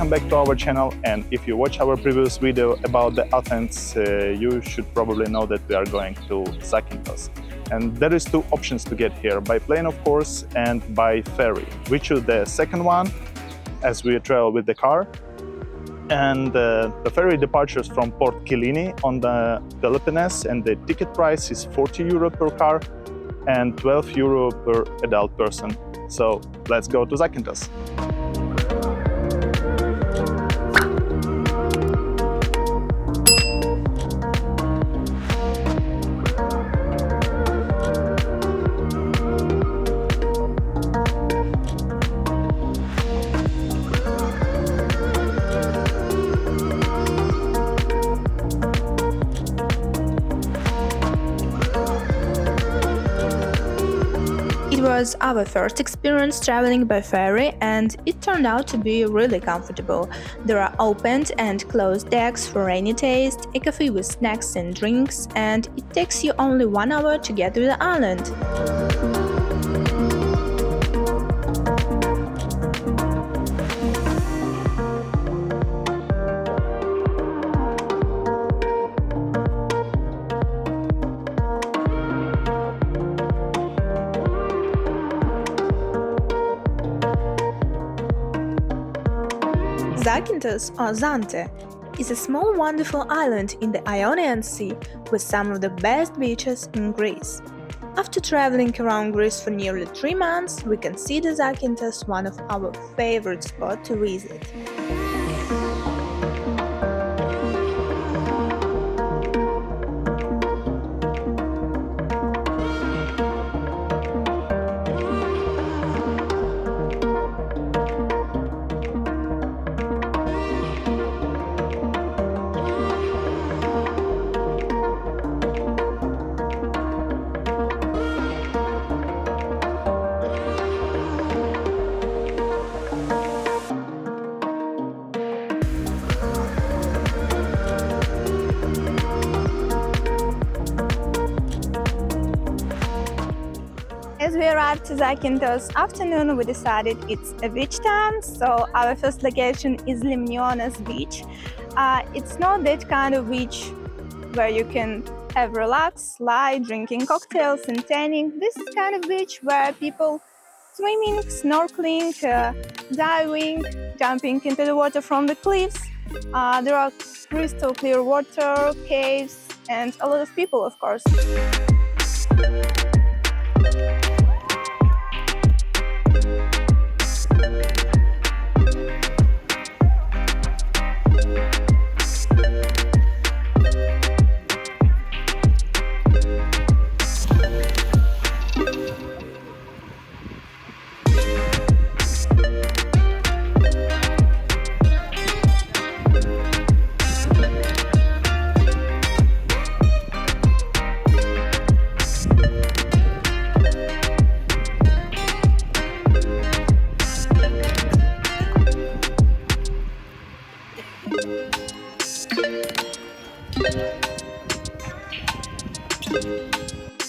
welcome back to our channel, and if you watch our previous video about the Athens, you should probably know that we are going to Zakynthos. And there is two options to get here, by plane of course and by ferry. We choose the second one as we travel with the car. And the ferry departures from Port Kyllini on the Peloponnese, and the ticket price is 40 euro per car and 12 euro per adult person. So let's go to Zakynthos. It was our first experience traveling by ferry, and it turned out to be really comfortable. There are opened and closed decks for any taste, a cafe with snacks and drinks, and it takes you only 1 hour to get to the island. Zakynthos, or Zante, is a small wonderful island in the Ionian Sea with some of the best beaches in Greece. After traveling around Greece for nearly 3 months, we consider Zakynthos one of our favorite spots to visit. As we arrived to Zakynthos afternoon, we decided it's a beach town, so our first location is Lemionas Beach. It's not that kind of beach where you can have relax, lie, drinking cocktails and tanning. This is kind of beach where people swimming, snorkeling, diving, jumping into the water from the cliffs. There are crystal clear water, caves, and a lot of people, of course.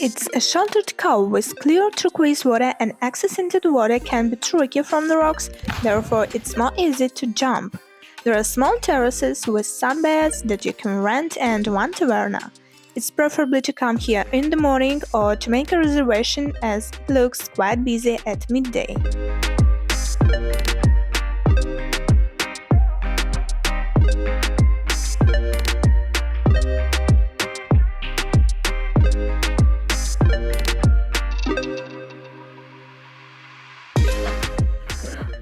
It's a sheltered cove with clear turquoise water, and access into the water can be tricky from the rocks, therefore it's more easy to jump. There are small terraces with sunbeds that you can rent and one taverna. It's preferable to come here in the morning or to make a reservation, as it looks quite busy at midday.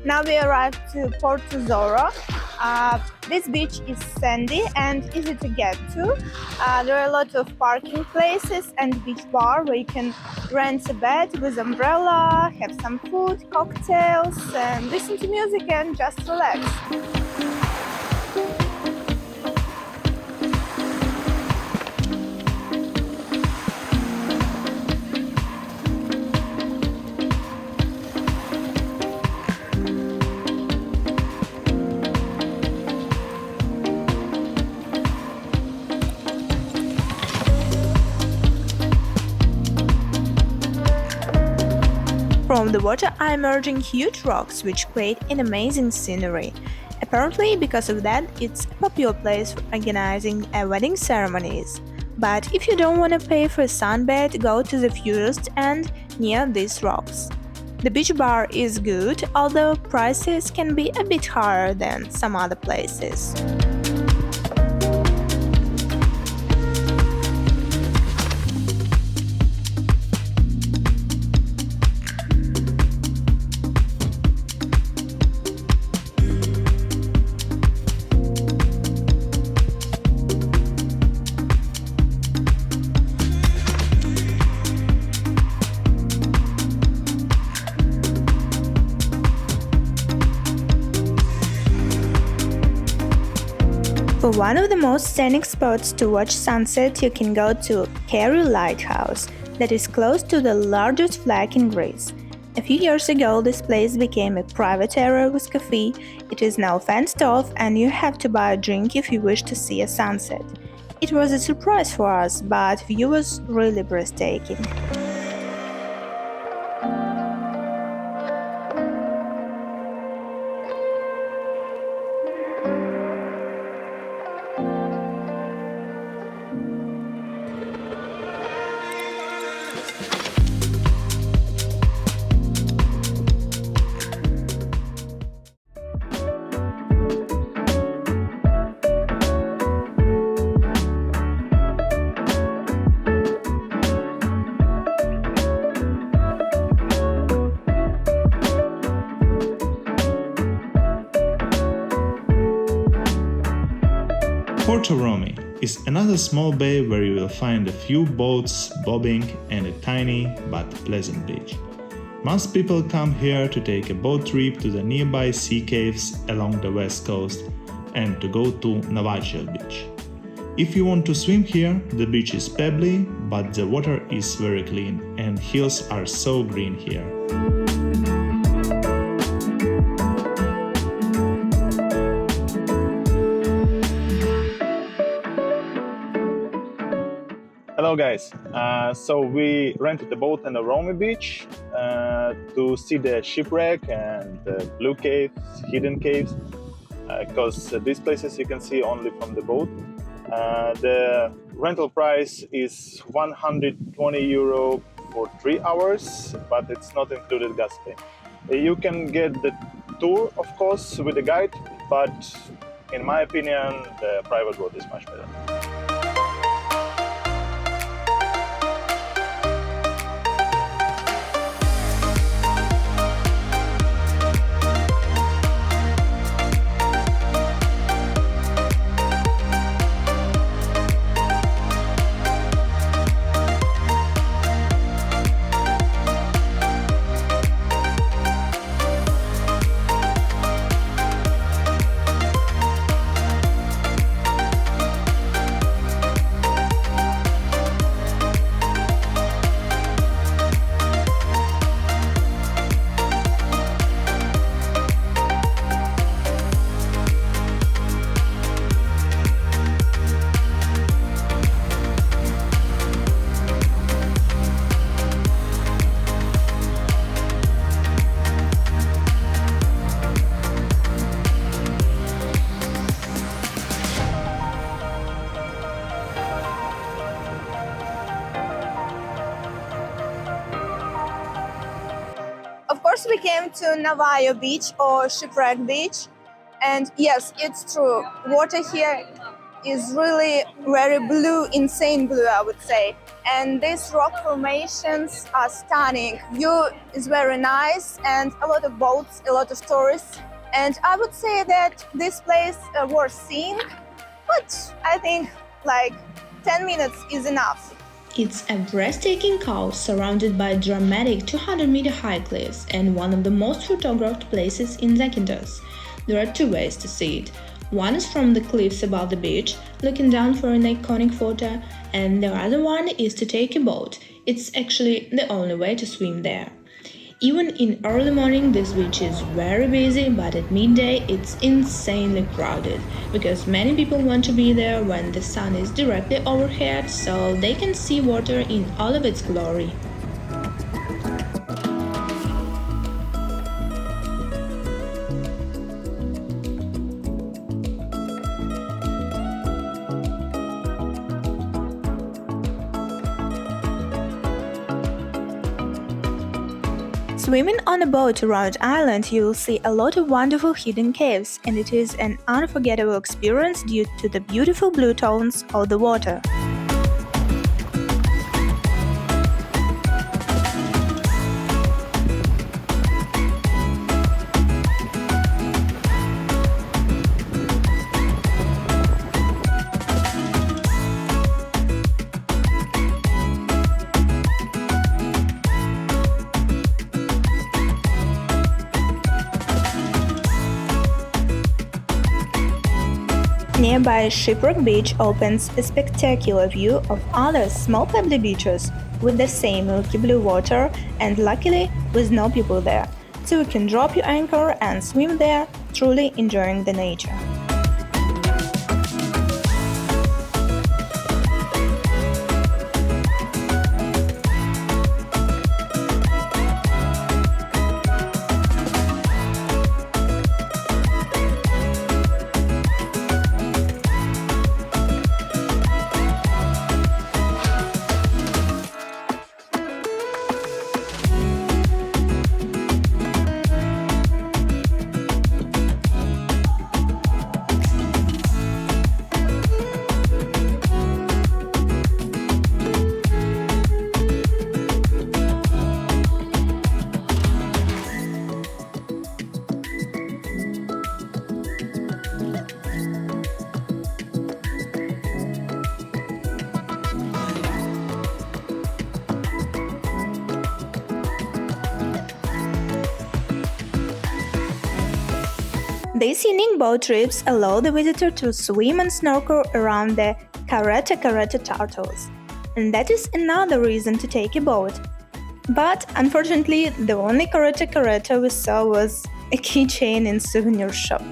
Now we arrived to Porto Romi. This beach is sandy and easy to get to. There are a lot of parking places and beach bar where you can rent a bed with umbrella, have some food, cocktails, and listen to music and just relax. From the water are emerging huge rocks which create an amazing scenery. Apparently, because of that, it's a popular place for organizing wedding ceremonies. But if you don't want to pay for a sunbed, go to the furthest end near these rocks. The beach bar is good, although prices can be a bit higher than some other places. For one of the most scenic spots to watch sunset, you can go to Kerry Lighthouse, that is close to the largest flag in Greece. A few years ago, this place became a private area with cafe. It is now fenced off, and you have to buy a drink if you wish to see a sunset. It was a surprise for us, but view was really breathtaking. Porto Romi is another small bay where you will find a few boats bobbing and a tiny but pleasant beach. Most people come here to take a boat trip to the nearby sea caves along the west coast and to go to Navagio Beach. If you want to swim here, the beach is pebbly, but the water is very clean and hills are so green here. Hello guys, so we rented a boat on the Romi beach to see the shipwreck and the blue caves, hidden caves, because these places you can see only from the boat. The rental price is €120 for 3 hours, but it's not included gas fee. You can get the tour, of course, with a guide, but in my opinion, the private boat is much better. Of course, we came to Navagio Beach or Shipwreck Beach, and yes, it's true. Water here is really very blue, insane blue, I would say. And these rock formations are stunning. View is very nice, and a lot of boats, a lot of tourists. And I would say that this place worth seeing, but I think like 10 minutes is enough. It's a breathtaking coast surrounded by dramatic 200-meter high cliffs and one of the most photographed places in Zakynthos. There are two ways to see it. One is from the cliffs above the beach, looking down for an iconic photo, and the other one is to take a boat. It's actually the only way to swim there. Even in early morning, this beach is very busy, but at midday it's insanely crowded, because many people want to be there when the sun is directly overhead, so they can see water in all of its glory. Swimming on a boat around island, you will see a lot of wonderful hidden caves, and it is an unforgettable experience due to the beautiful blue tones of the water. Nearby Shipwreck Beach opens a spectacular view of other small pebbly beaches with the same milky blue water and luckily with no people there, so you can drop your anchor and swim there, truly enjoying the nature. These unique boat trips allow the visitor to swim and snorkel around the caretta turtles, and that is another reason to take a boat. But unfortunately, the only caretta we saw was a keychain in souvenir shop.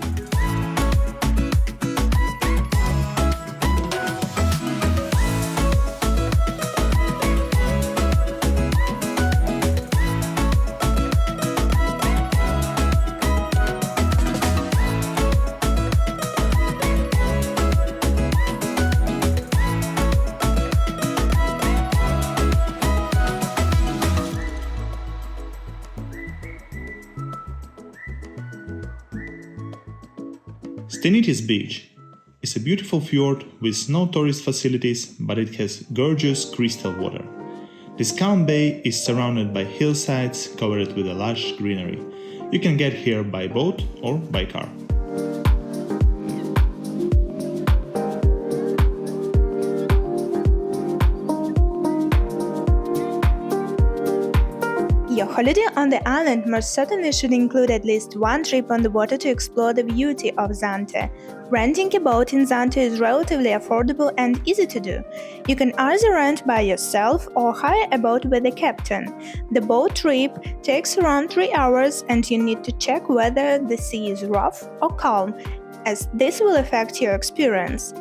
Stenitis Beach is a beautiful fjord with no tourist facilities, but it has gorgeous crystal water. This calm bay is surrounded by hillsides covered with a lush greenery. You can get here by boat or by car. Your holiday on the island most certainly should include at least one trip on the water to explore the beauty of Zante. Renting a boat in Zante is relatively affordable and easy to do. You can either rent by yourself or hire a boat with a captain. The boat trip takes around 3 hours and you need to check whether the sea is rough or calm, as this will affect your experience.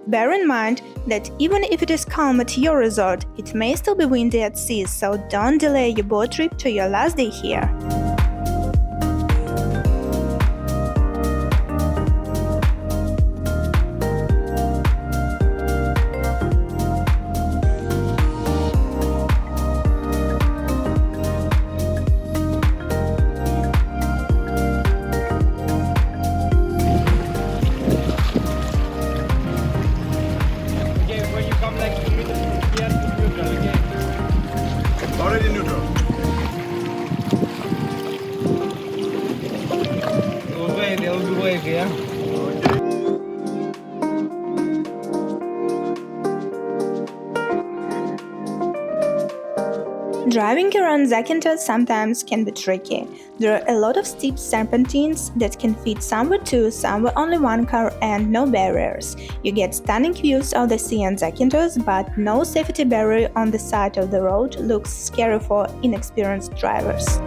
Bear in mind that even if it is calm at your resort, it may still be windy at sea, so don't delay your boat trip to your last day here. Already neutral. They'll be wave, yeah? Driving around Zakynthos sometimes can be tricky. There are a lot of steep serpentines that can fit somewhere two, somewhere only one car, and no barriers. You get stunning views of the sea and Zakynthos, but no safety barrier on the side of the road looks scary for inexperienced drivers.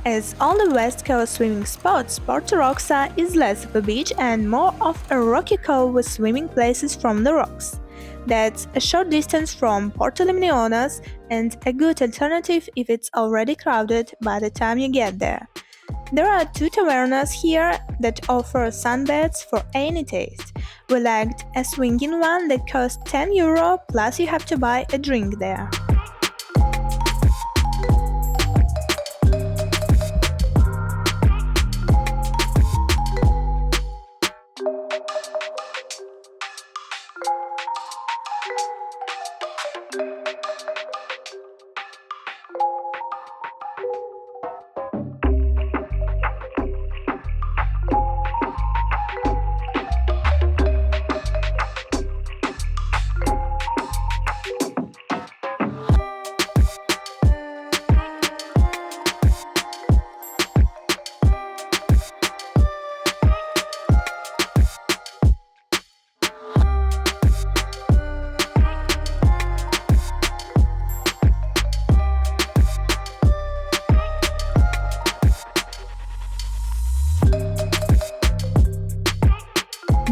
As on the west coast swimming spots, Porto Roxa is less of a beach and more of a rocky cove with swimming places from the rocks. That's a short distance from Porto Lemionas and a good alternative if it's already crowded by the time you get there. There are 2 tavernas here that offer sunbeds for any taste. We liked a swinging one that cost €10 plus you have to buy a drink there.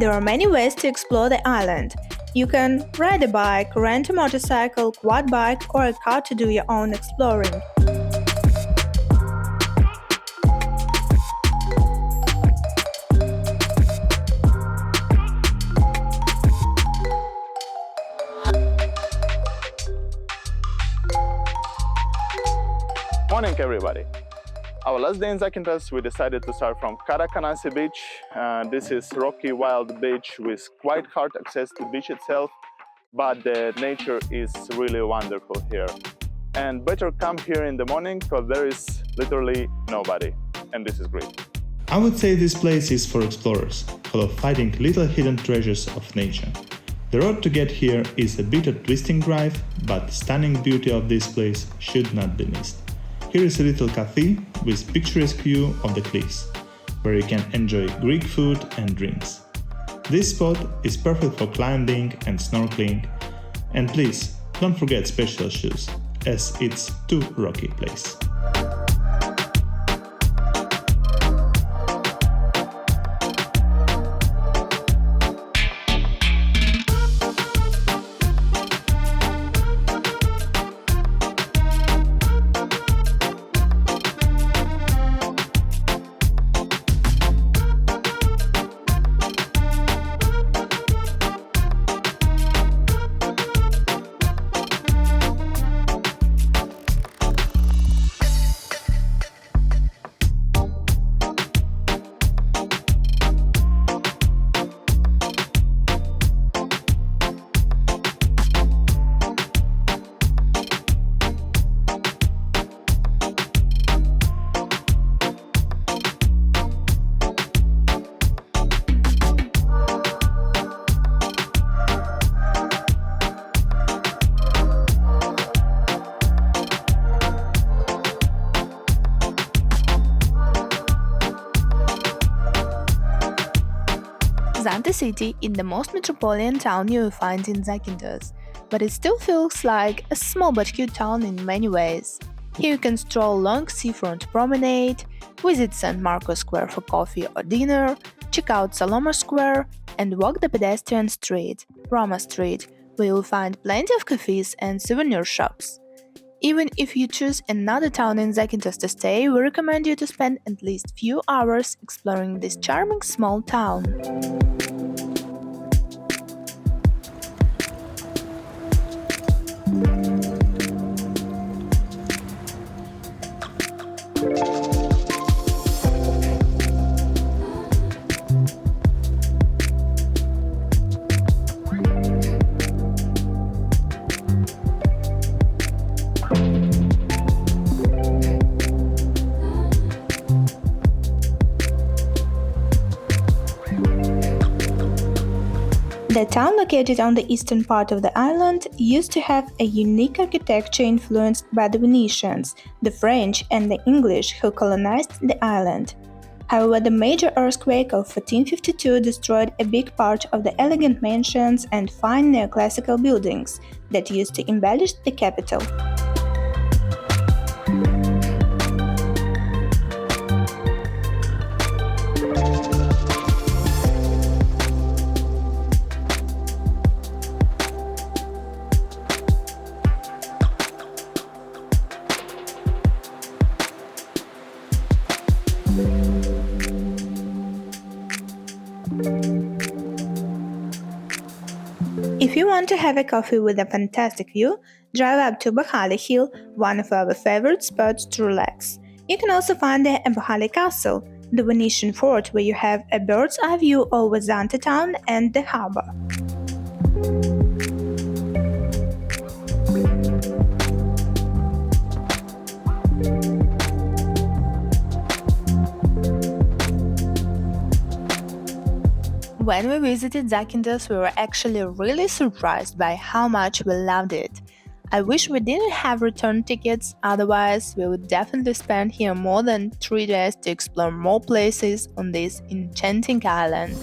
There are many ways to explore the island. You can ride a bike, rent a motorcycle, quad bike, or a car to do your own exploring. Morning, everybody! Our last day in Zakynthos, we decided to start from Navagio Beach. This is rocky, wild beach with quite hard access to the beach itself, but the nature is really wonderful here. And better come here in the morning because there is literally nobody, and this is great. I would say this place is for explorers, full of finding little hidden treasures of nature. The road to get here is a bit of twisting drive, but the stunning beauty of this place should not be missed. Here is a little cafe with picturesque view of the cliffs, where you can enjoy Greek food and drinks. This spot is perfect for climbing and snorkeling, and please don't forget special shoes, as it's too rocky place. Zante city is the most metropolitan town you will find in Zakynthos, but it still feels like a small but cute town in many ways. Here you can stroll along seafront promenade, visit St. Marco's Square for coffee or dinner, check out Salome Square, and walk the pedestrian street, Roma Street, where you will find plenty of cafes and souvenir shops. Even if you choose another town in Zakynthos to stay, we recommend you to spend at least few hours exploring this charming small town. The town, located on the eastern part of the island, used to have a unique architecture influenced by the Venetians, the French, and the English who colonized the island. However, the major earthquake of 1452 destroyed a big part of the elegant mansions and fine neoclassical buildings that used to embellish the capital. If you want to have a coffee with a fantastic view, drive up to Bahali Hill, one of our favorite spots to relax. You can also find the Bahali Castle, the Venetian fort where you have a bird's eye view over Zante town and the harbor. When we visited Zakynthos, we were actually really surprised by how much we loved it. I wish we didn't have return tickets, otherwise we would definitely spend here more than 3 days to explore more places on this enchanting island.